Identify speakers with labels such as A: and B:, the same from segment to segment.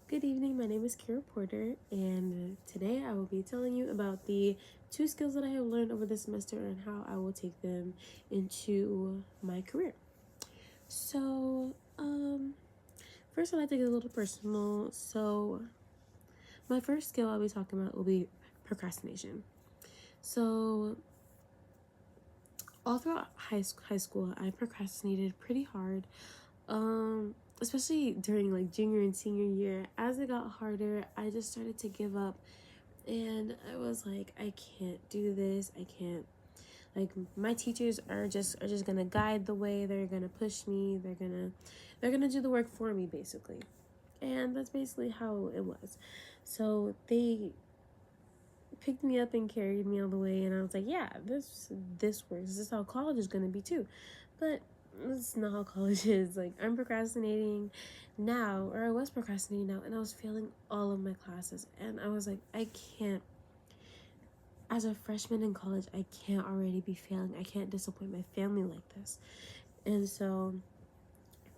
A: Good evening, my name is Kira Porter, and today I will be telling you about the 2 skills that I have learned over the semester and how I will take them into my career. So, first I'd like to get a little personal. So, my first skill I'll be talking about will be procrastination. So, all throughout high school, I procrastinated pretty hard. Especially during like junior and senior year. As it got harder, I just started to give up, and I was like, I can't do this. I can't. Like, my teachers are just gonna guide the way. They're gonna push me. They're gonna do the work for me, basically. And that's basically how it was. So they picked me up and carried me all the way, and I was like, yeah, this works. This is how college is gonna be too. But that's not how college is. Like, I'm procrastinating now, or I was procrastinating now, and I was failing all of my classes, and I was like, I can't. As a freshman in college, I can't already be failing. I can't disappoint my family like this. And so,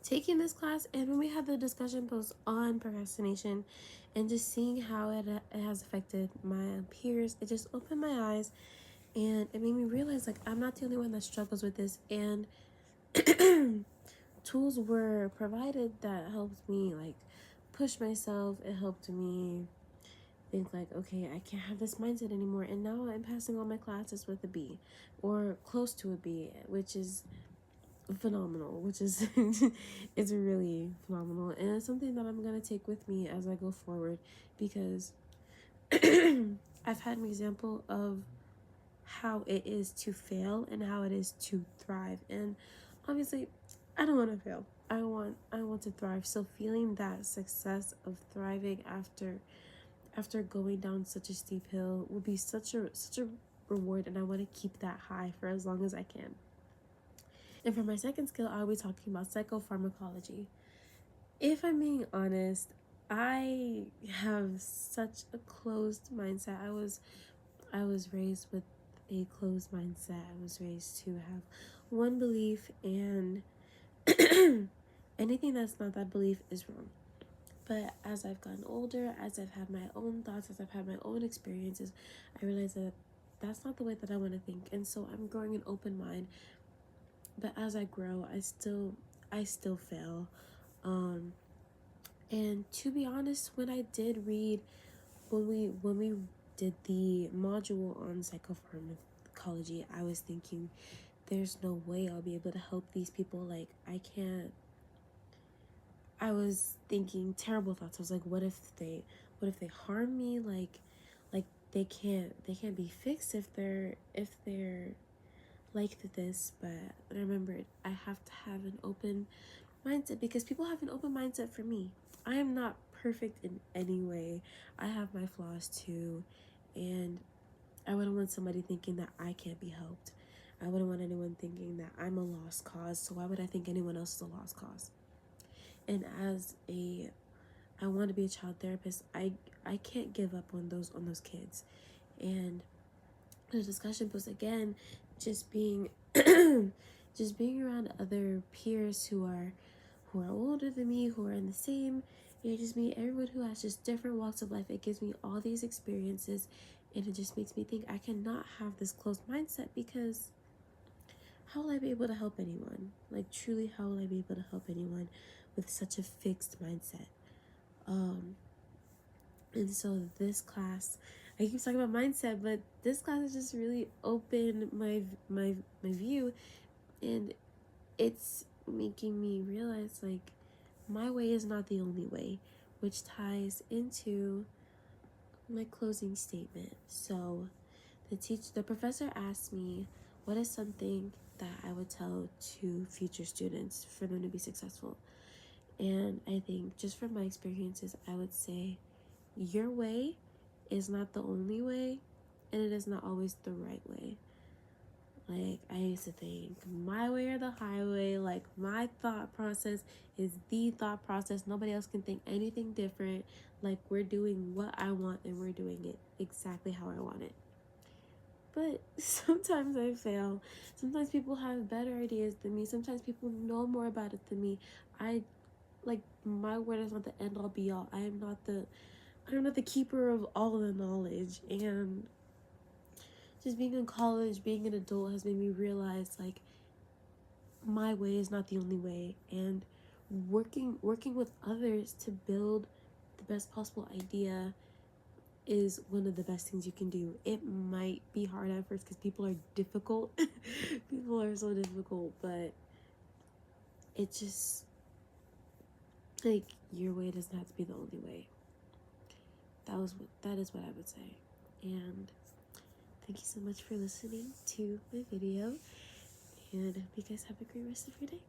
A: taking this class, and when we had the discussion post on procrastination and just seeing how it has affected my peers, it just opened my eyes, and it made me realize, like, I'm not the only one that struggles with this. And tools were provided that helped me, like, push myself. It helped me think, like, okay, I can't have this mindset anymore, and now I'm passing all my classes with a B or close to a B, which is phenomenal, which is it's really phenomenal, and it's something that I'm gonna take with me as I go forward, because I've had an example of how it is to fail and how it is to thrive. And obviously, I don't want to fail. I want to thrive. So feeling that success of thriving after going down such a steep hill will be such a reward, and I want to keep that high for as long as I can. And for my second skill, I'll be talking about psychopharmacology. If I'm being honest, I have such a closed mindset. I was raised with a closed mindset. I was raised to have one belief, and anything that's not that belief is wrong. But as I've gotten older, as I've had my own thoughts, as I've had my own experiences, I realize that that's not the way that I want to think. And so I'm growing an open mind. But as I grow, I still fail. And to be honest, when I did read, when we did the module on psychopharmacology, I was thinking, there's no way I'll be able to help these people. Like, I can't. I was thinking terrible thoughts. I was like, what if they harm me? Like they can't be fixed if they're like this. But I remembered, I have to have an open mindset, because people have an open mindset for me. I am not perfect in any way. I have my flaws too, and I wouldn't want somebody thinking that I can't be helped. I wouldn't want anyone thinking that I'm a lost cause, so why would I think anyone else is a lost cause? And I want to be a child therapist. I can't give up on those kids. And the discussion was, again, just being just being around other peers who are older than me, who are in the same age as me, everyone who has just different walks of life. It gives me all these experiences, and it just makes me think I cannot have this closed mindset, because how will I be able to help anyone? Like, truly, how will I be able to help anyone with such a fixed mindset? And so this class, I keep talking about mindset, but this class has just really opened my view, and it's making me realize, like, my way is not the only way, which ties into my closing statement. So the professor asked me, what is something that I would tell to future students for them to be successful? And I think, just from my experiences, I would say, your way is not the only way, and it is not always the right way. Like, I used to think my way or the highway. Like, my thought process is the thought process. Nobody else can think anything different. Like, we're doing what I want, and we're doing it exactly how I want it. But sometimes I fail. Sometimes people have better ideas than me. Sometimes people know more about it than me. I like, my word is not the end all be all. I'm not the keeper of all the knowledge. And just being in college, being an adult, has made me realize, like, my way is not the only way. And working with others to build the best possible idea is one of the best things you can do. It might be hard at first because people are difficult. People are so difficult, but it just, like, your way doesn't have to be the only way. That is what I would say. And thank you so much for listening to my video, and I hope you guys have a great rest of your day.